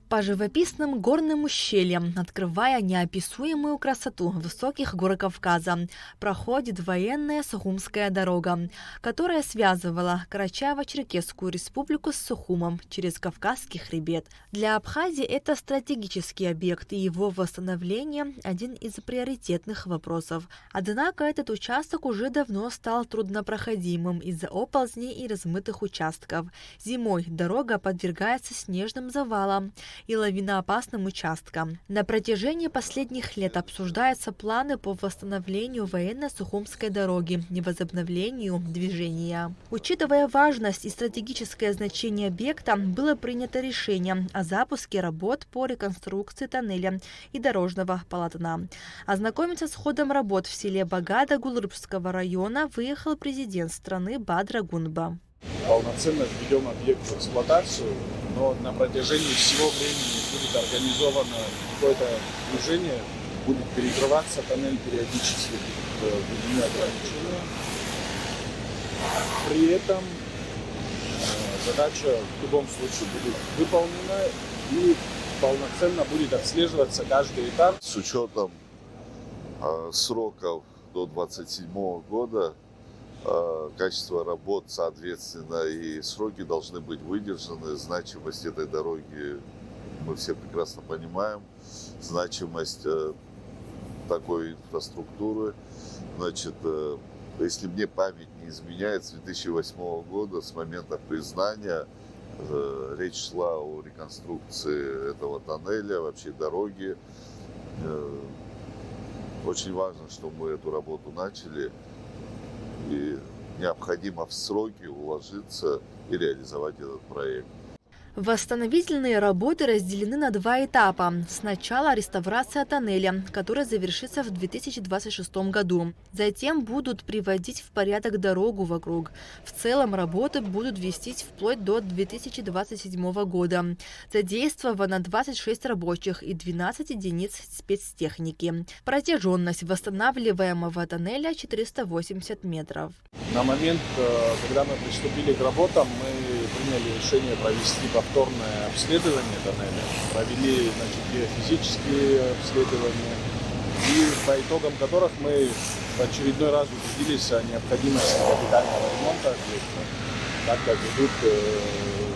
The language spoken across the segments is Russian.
По живописным горным ущельям, открывая неописуемую красоту высоких гор Кавказа, проходит военная Сухумская дорога, которая связывала Карачаево-Черкесскую республику с Сухумом через Кавказский хребет. Для Абхазии это стратегический объект, и его восстановление – один из приоритетных вопросов. Однако этот участок уже давно стал труднопроходимым из-за оползней и размытых участков. Зимой дорога подвергается снежным завалам и лавиноопасным участкам. На протяжении последних лет обсуждаются планы по восстановлению военной Сухумской дороги и возобновлению движения. Учитывая важность и стратегическое значение объекта, было принято решение о запуске работ по реконструкции тоннеля и дорожного полотна. Ознакомиться с ходом работ в селе Багада Гулрыбского района выехал президент страны Бадра Гунба. Полноценно введем объект в эксплуатацию, но на протяжении всего времени будет организовано какое-то движение, будет перекрываться тоннель периодически, введены ограничения. При этом задача в любом случае будет выполнена и полноценно будет отслеживаться каждый этап. С учетом сроков до 2027 года качество работ, соответственно, и сроки должны быть выдержаны. Значимость этой дороги мы все прекрасно понимаем. Значимость такой инфраструктуры. Значит, если мне память не изменяет, с 2008 года, с момента признания, речь шла о реконструкции этого тоннеля, вообще дороги. Очень важно, что мы эту работу начали. И необходимо в сроки уложиться и реализовать этот проект. Восстановительные работы разделены на два этапа. Сначала реставрация тоннеля, которая завершится в 2026 году. Затем будут приводить в порядок дорогу вокруг. В целом работы будут вестись вплоть до 2027 года. Задействовано 26 рабочих и 12 единиц спецтехники. Протяженность восстанавливаемого тоннеля 480 метров. На момент, когда мы приступили к работам, мы приняли решение провести повторное обследование тоннеля, провели геофизические обследования, и по итогам которых мы в очередной раз убедились о необходимости капитального ремонта объекта, так как идут,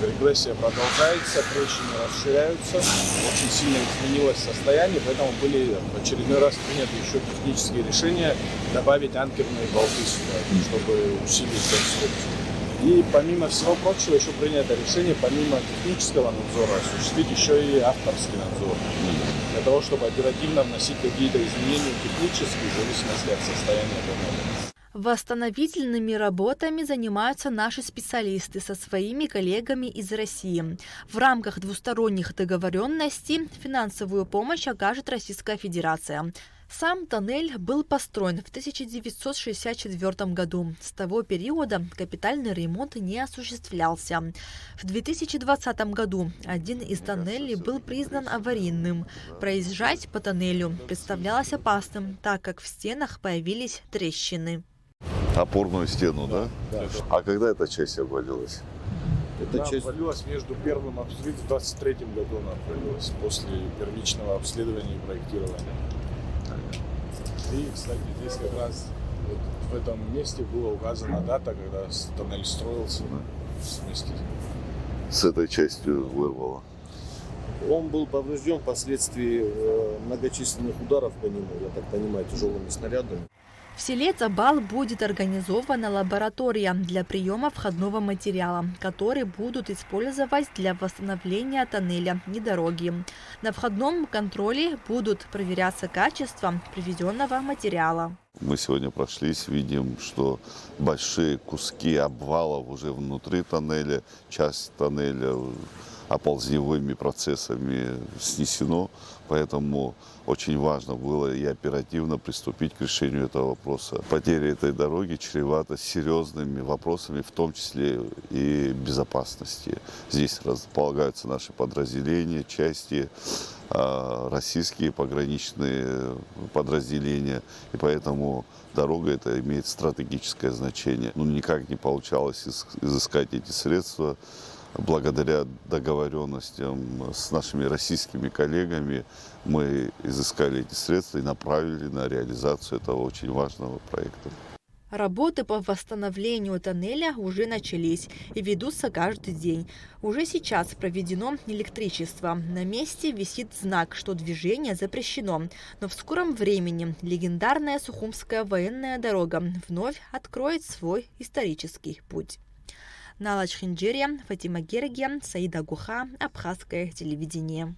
регрессия продолжается, трещины расширяются, очень сильно изменилось состояние, поэтому были в очередной раз приняты еще технические решения добавить анкерные болты сюда, чтобы усилить конструкцию. И помимо всего прочего еще принято решение, помимо технического надзора, осуществить еще и авторский надзор. Для того, чтобы оперативно вносить какие-то изменения технические в зависимости от состояния тоннеля. Восстановительными работами занимаются наши специалисты со своими коллегами из России. В рамках двусторонних договоренностей финансовую помощь окажет Российская Федерация. Сам тоннель был построен в 1964 году. С того периода капитальный ремонт не осуществлялся. В 2020 году один из тоннелей был признан аварийным. Проезжать по тоннелю представлялось опасным, так как в стенах появились трещины. Опорную стену, да? Да. А когда эта часть обвалилась? Эта часть обвалилась между первым обследованием, в 2023 году она обвалилась, после первичного обследования и проектирования. И, кстати, здесь как раз вот в этом месте была указана дата, когда тоннель строился вместе. С этой частью вырвало. Он был поврежден впоследствии многочисленных ударов по нему, я так понимаю, тяжелыми снарядами. В селе Цабал будет организована лаборатория для приема входного материала, который будут использовать для восстановления тоннеля и дороги. На входном контроле будут проверяться качество привезенного материала. Мы сегодня прошлись, видим, что большие куски обвалов уже внутри тоннеля, часть тоннеля оползневыми процессами снесено, поэтому очень важно было и оперативно приступить к решению этого вопроса. Потеря этой дороги чревата серьезными вопросами, в том числе и безопасности. Здесь располагаются наши подразделения, части, российские пограничные подразделения, и поэтому дорога эта имеет стратегическое значение. Никак не получалось изыскать эти средства. благодаря договоренностям с нашими российскими коллегами мы изыскали эти средства и направили на реализацию этого очень важного проекта. Работы по восстановлению тоннеля уже начались и ведутся каждый день. Уже сейчас проведено электричество. На месте висит знак, что движение запрещено. Но в скором времени легендарная Сухумская военная дорога вновь откроет свой исторический путь. Нала Чхинджерия, Фатима Гергия, Саида Гуха, Абхазское телевидение.